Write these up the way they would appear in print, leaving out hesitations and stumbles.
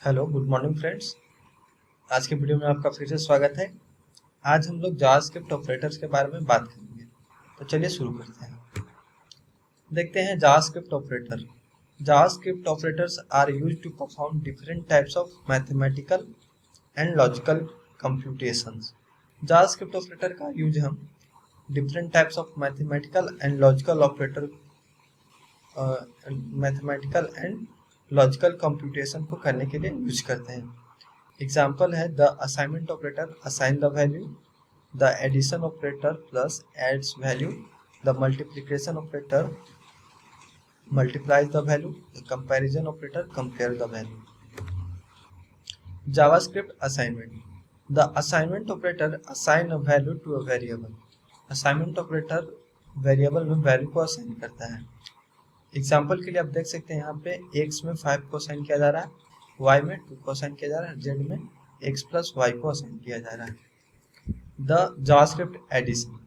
Hello good morning friends. आज के video में आपका फिर से स्वागत है। आज हम लोग जावास्क्रिप्ट ऑपरेटर्स के बारे में बात करेंगे। तो चलिए शुरू करते हैं। देखते हैं JavaScript operator. JavaScript operators are used to perform different types of mathematical and logical computations. JavaScript operator का यूज हम different types of mathematical and logical computation को करने के लिए यूज करते हैं। एग्जाम्पल है the assignment operator assign the value, the addition operator plus adds value, the multiplication operator multiplies the value, the comparison operator compare the value. JavaScript assignment. The assignment operator assign a value to a variable. Assignment operator variable में value को assign करता है। Example के लिए आप देख सकते हैं यहाँ पे x में 5 को असाइन किया जा रहा है, y में 2 को असाइन किया जा रहा है, z में x प्लस y को असाइन किया जा रहा है। The JavaScript addition.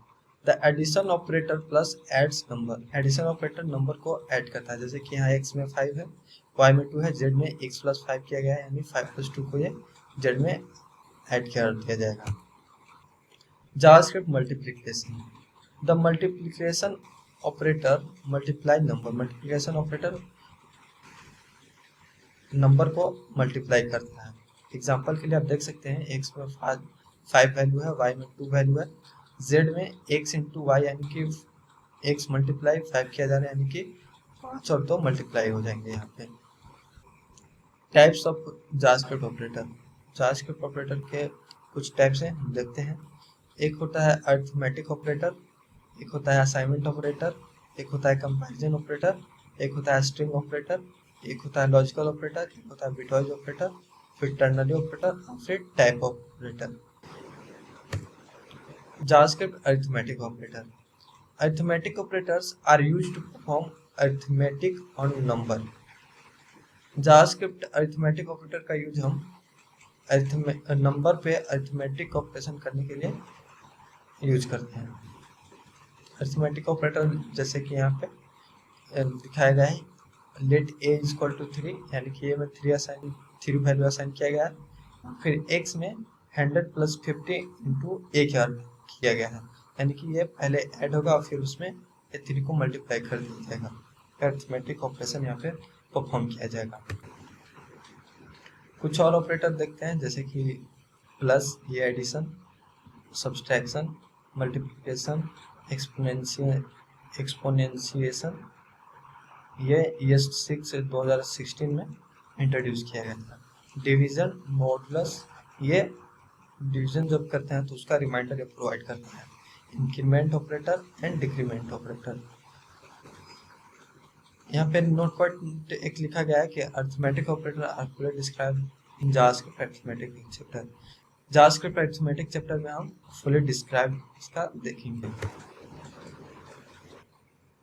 The addition operator plus adds number. Addition operator number को ऐड करता है, जैसे कि यहाँ x में 5 है, y में 2 है, z में x प्लस 5 किया गया है, यानी 5 प्लस 2 को ये z में ऐड कर दिया जाएगा। JavaScript multiplication. The multiplication operator multiply number. Multiplication operator number को मल्टीप्लाई करता है। एग्जाम्पल के लिए आप देख सकते हैं x में 5 वैल्यू है, y में 2 वैल्यू है, z में x इंटू वाई यानी कि x मल्टीप्लाई 5 किया जा रहा है, यानी कि 5 और 2 मल्टीप्लाई हो जाएंगे यहाँ पे। Types of JavaScript operator. JavaScript operator के कुछ टाइप्स हैं, हम देखते हैं। एक होता है अरिथमेटिक ऑपरेटर, एक होता है असाइनमेंट ऑपरेटर, एक होता है कंपैरिजन ऑपरेटर, एक होता है स्ट्रिंग ऑपरेटर, एक होता है लॉजिकल ऑपरेटर, एक होता है बिटवाइज ऑपरेटर, फिर टर्नरी ऑपरेटर और फिर type operator. JavaScript arithmetic operator. Arithmetic operators are used to perform arithmetic on number. JavaScript arithmetic operator का यूज हम नंबर पे अरिथमेटिक ऑपरेशन करने के लिए यूज करते हैं। अरिथमेटिक ऑपरेटर जैसे कि यहाँ पे दिखाया गया है, let a is equal to 3, यानी कि ए में 3 वैल्यू असाइन किया गया है, फिर x में 100 प्लस 50 इंटू ए किया गया है, यानी कि ये पहले ऐड होगा और फिर उसमें ये 3 को मल्टीप्लाई कर दिया जाएगा। अरिथमेटिक ऑपरेशन यहाँ पे परफॉर्म किया जाएगा। कुछ और ऑपरेटर देखते हैं, जैसे कि प्लस, ये एडिशन, सब्सट्रैक्शन, मल्टीप्लिकेशन, एक्सपोनेंशिएशन, ये ES 6 2016 में इंट्रोड्यूस किया गया था। डिवीजन, मॉडुलस, ये डिवीजन जब करते हैं तो उसका रिमाइंडर ये प्रोवाइड करता है। Increment operator and decrement operator. यहाँ पे नोट पॉइंट एक लिखा गया है कि arithmetic operator are fully described in JavaScript arithmetic chapter. JavaScript arithmetic chapter में हम फुली डिस्क्राइब इसका देखेंगे।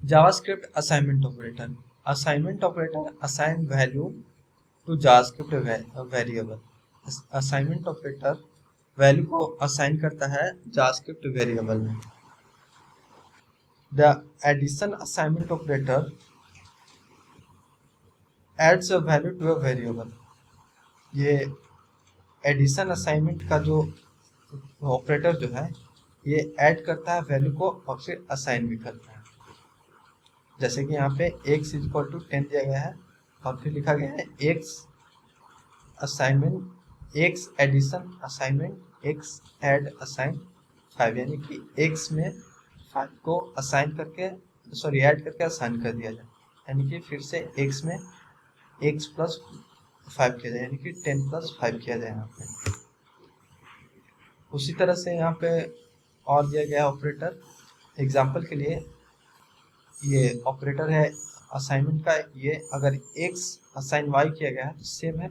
JavaScript assignment operator. Assignment operator assign value to JavaScript variable. Assignment operator value को असाइन करता है जावास्क्रिप्ट वेरिएबल में। The addition assignment operator adds a value to a variable. ये addition assignment का जो ऑपरेटर जो है ये ऐड करता है वैल्यू को और फिर असाइन भी करता है। जैसे कि यहाँ पे x इज इक्वल टू 10 दिया गया है और फिर लिखा गया है x assignment, x addition assignment, x add assign 5, यानी कि x में 5 को असाइन करके ऐड करके असाइन कर दिया जाए, यानी कि फिर से x में x प्लस 5 किया जाए, यानी कि 10 प्लस 5 किया जाए यहाँ पे। उसी तरह से यहाँ पे और दिया गया ऑपरेटर। एग्जाम्पल के लिए ये ऑपरेटर है असाइनमेंट का, ये अगर x असाइन y किया गया है तो सेम है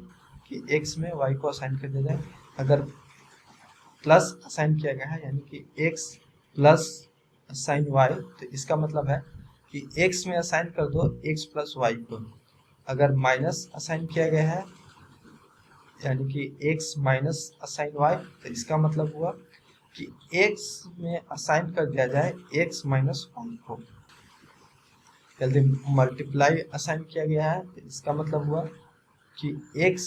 कि x में y को असाइन कर दिया जाए। अगर प्लस असाइन किया गया है, यानी कि x प्लस असाइन y, तो इसका मतलब है कि x में असाइन कर दो x प्लस y को। अगर माइनस असाइन किया गया है, यानी कि x माइनस असाइन y, तो इसका मतलब हुआ कि x में असाइन कर दिया जाए x माइनस y को। यदि मल्टीप्लाई असाइन किया गया है तो इसका मतलब हुआ कि x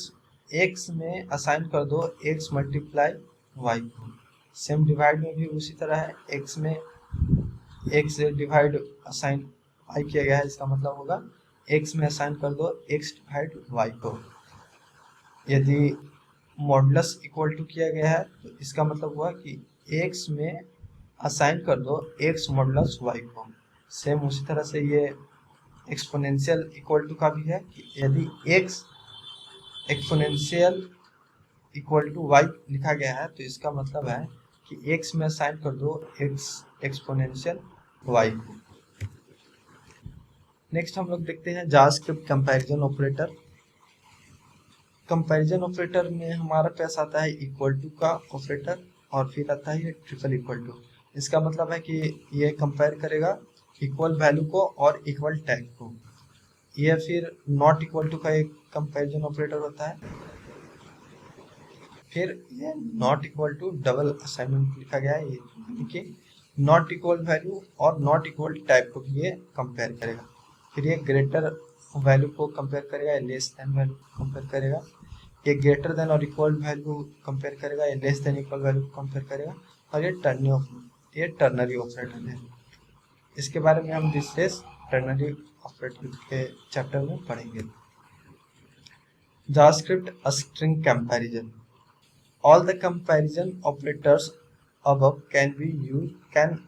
x में असाइन कर दो x मल्टीप्लाई y को। सेम डिवाइड में भी उसी तरह है, x में x डिवाइड असाइन y किया गया है, इसका मतलब होगा x में असाइन कर दो x डिवाइड y को। यदि मॉडुलस इक्वल टू किया गया है तो इसका मतलब हुआ कि x में असाइन कर दो x मॉडुलस y को। सेम उसी तरह से ये एक्सपोनेंशियल इक्वल टू का भी है कि यदि x exponential equal to y लिखा गया है तो इसका मतलब है कि x में असाइन कर दो x एक्सपोनेंशियल y को। नेक्स्ट हम लोग देखते हैं JavaScript comparison operator. Comparison operator में हमारा पास आता है इक्वल टू का ऑपरेटर और फिर आता है ये ट्रिपल इक्वल टू। इसका मतलब है कि ये कंपेयर करेगा इक्वल वैल्यू को और इक्वल टैग को। ये फिर नॉट इक्वल टू का एक कंपैरिजन ऑपरेटर होता है। फिर ये not equal to double assignment लिखा गया है, यानी कि नॉट इक्वल वैल्यू और नॉट इक्वल टैग को भी ये कंपेयर करेगा। फिर ये ग्रेटर वैल्यू को कंपेयर करेगा, लेस देन वैल्यू को कंपेयर करेगा। ये ग्रेटर देन और इक्वल वैल्यू कंपेयर करेगा, ये लेस देन इक्वल वैल्यू को कंपेयर करेगा। और ये टर्नरी ऑपरेटर है। इसके बारे में हम डिस्कस टर्नरी ऑपरेटर के चैप्टर में पढ़ेंगे। JavaScript string comparison. All the comparison operators above can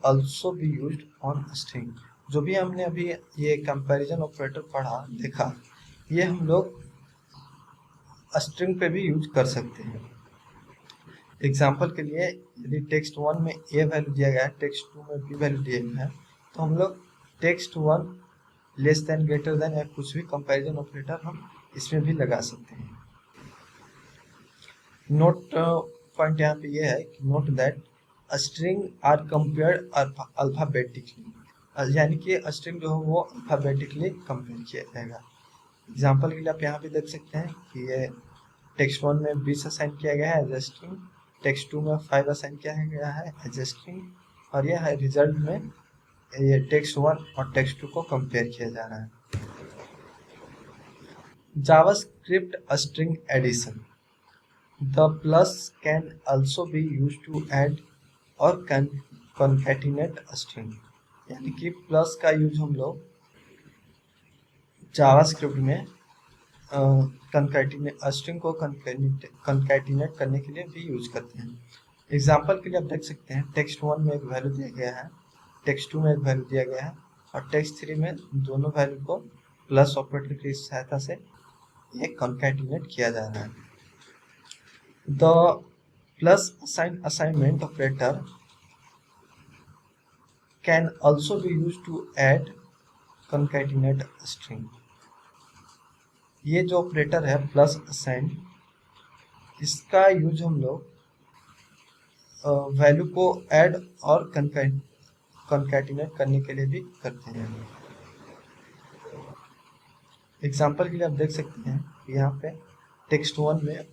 also be used on string। जो भी हमने अभी ये कंपैरिजन ऑपरेटर पढ़ा देखा, ये हम लोग स्ट्रिंग पे भी यूज कर सकते हैं। एग्जाम्पल के लिए यदि टेक्स्ट 1 में ए वैल्यू दिया गया है, टेक्स्ट 2 में बी वैल्यू दिया गया है, तो हम लोग text 1 less than greater than या कुछ भी कंपैरिजन ऑपरेटर हम इसमें भी लगा सकते हैं। नोट पॉइंट यहाँ पे ये है कि note that string are compared alphabetically, यानी कि स्ट्रिंग जो है वो अल्फाबेटिकली कंपेयर किया जाएगा। एग्जाम्पल के लिए आप यहाँ पे देख सकते हैं कि ये टेक्स्ट 1 में 20 असाइन किया गया है एज ए स्ट्रिंग, टेक्स्ट 2 में 5 असाइन किया गया है एज ए स्ट्रिंग, और यह है रिजल्ट में ये टेक्स्ट 1 और टेक्स्ट 2 को कंपेयर किया जा रहा है। JavaScript string addition. The plus can also be used to add or concatenate a string। यानी कि प्लस का यूज हम लोग जावास्क्रिप्ट में स्ट्रिंग को कंकैटिनेट करने के लिए भी यूज करते हैं। एग्जाम्पल के लिए आप देख सकते हैं टेक्स्ट 1 में एक वैल्यू दिया गया है, टेक्स्ट 2 में एक वैल्यू दिया गया है और टेक्स्ट 3 में दोनों वैल्यू को प्लस ऑपरेटर की सहायता से ये कंकैटिनेट किया जा रहा है। The plus assignment operator can also be used to add concatenate string। ये जो ऑपरेटर है प्लस असाइन, इसका यूज हम लोग वैल्यू को ऐड और कंकैटिनेट करने के लिए भी करते हैं। एग्जाम्पल के लिए आप देख सकते हैं यहाँ पे टेक्स्ट 1 में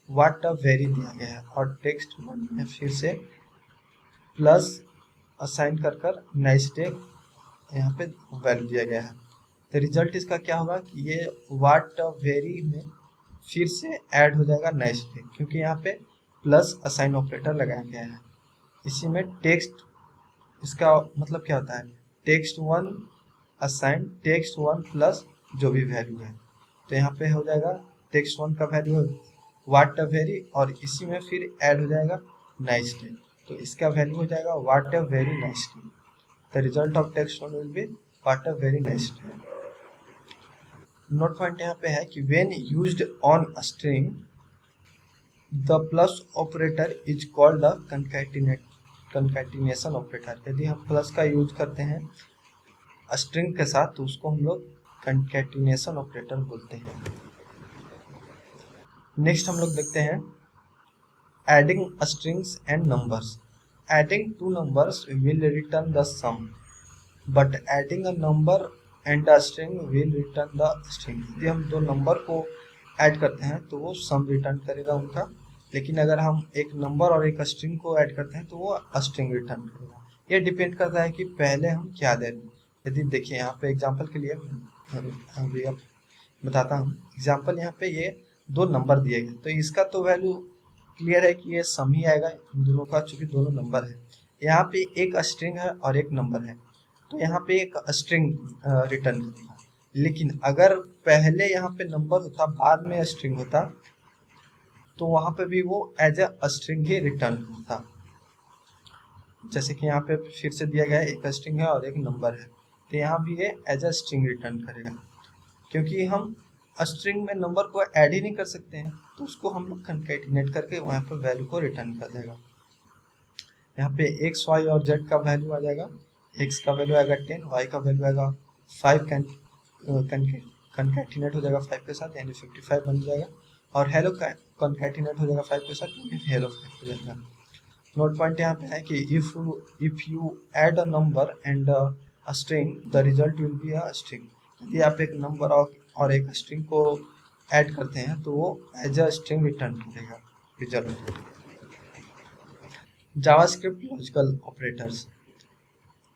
व्हाट अ वेरी दिया गया है और टेक्स्ट 1 में फिर से प्लस असाइन कर नाइस डे यहाँ पे वैल्यू दिया गया है। तो रिजल्ट इसका क्या होगा कि ये व्हाट अ वेरी में फिर से ऐड हो जाएगा नाइस डे, क्योंकि यहाँ पे प्लस असाइन ऑपरेटर लगाया गया है। इसी में टेक्स्ट, इसका मतलब क्या होता है, टेक्स्ट 1 असाइन टेक्स्ट 1 प्लस जो भी वैल्यू है, तो यहाँ पे हो जाएगा टेक्स्ट 1 का वैल्यू व्हाट अ वेरी और इसी में फिर ऐड हो जाएगा नाइस डे, तो इसका वैल्यू हो जाएगा what a very nice day. The result of text 1 will be what a very nice day. Note point यहाँ पे है कि when used on a string the plus operator is called a concatenation operator. यदि हम plus का use करते हैं string के साथ तो उसको हम लोग कंकैटिनेशन ऑपरेटर बोलते हैं। नेक्स्ट हम लोग देखते हैं adding strings and numbers. Adding two numbers will return the sum but adding a number and a string will return the string. यदि हम दो नंबर को ऐड करते हैं तो वो सम रिटर्न करेगा उनका, लेकिन अगर हम एक नंबर और एक स्ट्रिंग को ऐड करते हैं तो वो स्ट्रिंग रिटर्न करेगा। ये डिपेंड करता है कि पहले हम क्या दे रहे हैं। यदि देखिए यहाँ पे एग्जाम्पल के लिए अभी अब बताता हूँ। एग्जाम्पल यहाँ पे ये दो नंबर दिए गए, तो इसका तो वैल्यू क्लियर है कि ये सम ही आएगा इन दोनों का, चूंकि दोनों नंबर है। यहाँ पे एक स्ट्रिंग है और एक नंबर है, तो यहाँ पे एक स्ट्रिंग रिटर्न करेगा। लेकिन अगर पहले यहाँ पे नंबर होता बाद में स्ट्रिंग होता तो वहां पे भी वो एज ए स्ट्रिंग ही रिटर्न होता। जैसे कि यहाँ पे फिर से दिया गया है एक स्ट्रिंग है और एक नंबर है, तो यहाँ भी ये एज ए स्ट्रिंग रिटर्न करेगा। क्योंकि हम स्ट्रिंग में नंबर को ऐड ही नहीं कर सकते हैं, तो उसको हम लोग कंकैटिनेट करके वहाँ पर वैल्यू को रिटर्न कर देगा। यहाँ पे एक्स वाई और जेड का वैल्यू आ जाएगा, एक्स का वैल्यू आएगा 10, वाई का वैल्यू आएगा 5, कंकैटिनेट हो जाएगा 5 के साथ यानी 55 बन जाएगा, और हेलो का कंकैटिनेट हो जाएगा 5 के साथ यानी हेलो 5 हो जाएगा। नोट पॉइंट यहाँ पे है कि if you add a number and a string the result will be a string. यदि आप एक नंबर और एक स्ट्रिंग को ऐड करते हैं तो वो एज अ स्ट्रिंग रिटर्न करेगा result. JavaScript logical operators,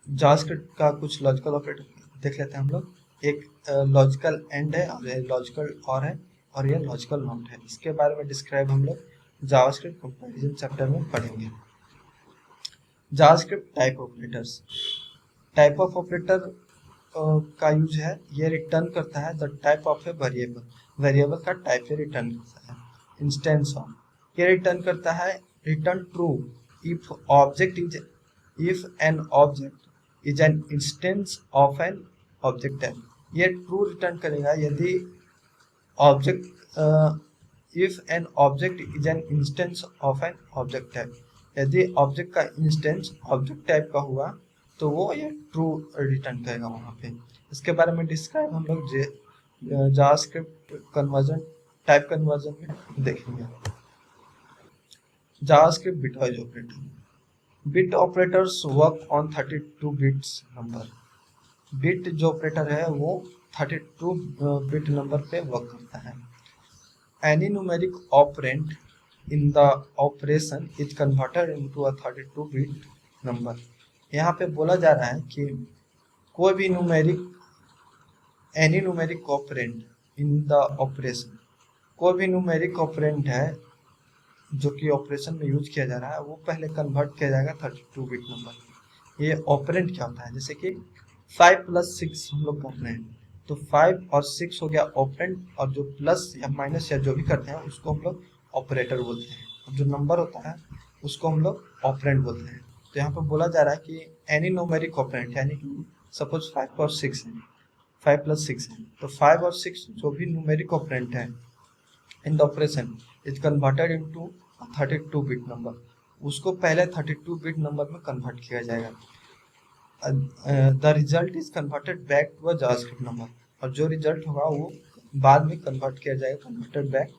JavaScript का कुछ लॉजिकल ऑपरेटर देख लेते हैं हम लोग। एक लॉजिकल एंड है और लॉजिकल और है, और ये लॉजिकल नॉट है। इसके बारे में डिस्क्राइब हम लोग जावास्क्रिप्ट कंपैरिजन चैप्टर में पढ़ेंगे। JavaScript type operators, type of operator का यूज है, ये रिटर्न करता है the type of a variable, variable का टाइप ये रिटर्न करता है। इंस्टेंस ऑफ, ये रिटर्न करता है return true if object is, if an object is an instance of an object type. ये ट्रू रिटर्न करेगा यदि object, if an object is an instance of an object type. यदि object का instance object type का हुआ तो वो ये ट्रू रिटर्न करेगा वहाँ पे। इसके बारे में डिस्क्राइब हम लोग जावास्क्रिप्ट कन्वर्जन, टाइप कन्वर्जन में देखेंगे। JavaScript bitwise operator, bit operators work on 32 bits number. Bit जो ऑपरेटर है वो 32 बिट नंबर पे वर्क करता है। Any numeric operand in the operation is converted into a 32 bit number. यहाँ पे बोला जा रहा है कि कोई भी numeric, any numeric operand in the operation, कोई भी न्यूमेरिक ऑपरेंड है जो कि ऑपरेशन में यूज किया जा रहा है वो पहले कन्वर्ट किया जाएगा 32 बिट नंबर। ये ऑपरेंड क्या होता है, जैसे कि 5 + 6 हम लोग कर रहे हैं तो 5 और 6 हो गया ऑपरेंड, और जो प्लस या माइनस या जो भी करते हैं उसको हम लोग ऑपरेटर बोलते हैं। अब जो नंबर होता है उसको हम लोग ऑपरेंड बोलते हैं। तो यहाँ पर बोला जा रहा है कि एनी न्यूमेरिक ऑपरेंड, यानी कि सपोज 5 और 6 है, 5 + 6 है, तो 5 और 6 जो भी न्यूमेरिक ऑपरेंड है in the operation is converted into 32 bit number, उसको पहले 32 बिट नंबर में कन्वर्ट किया जाएगा। The result is converted back to a JavaScript number, और जो रिजल्ट होगा वो बाद में कन्वर्ट किया जाएगा, converted back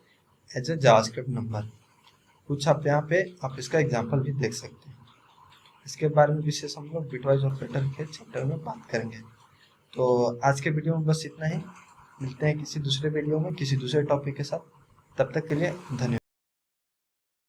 as a JavaScript number. कुछ आप यहाँ पे आप इसका एग्जांपल भी देख सकते हैं। इसके बारे में विशेष हम लोग बिटवाइज ऑपरेटर के चैप्टर में बात करेंगे। तो आज के वीडियो में बस इतना ही, मिलते हैं किसी दूसरे वीडियो में किसी दूसरे टॉपिक के साथ, तब तक के लिए धन्यवाद।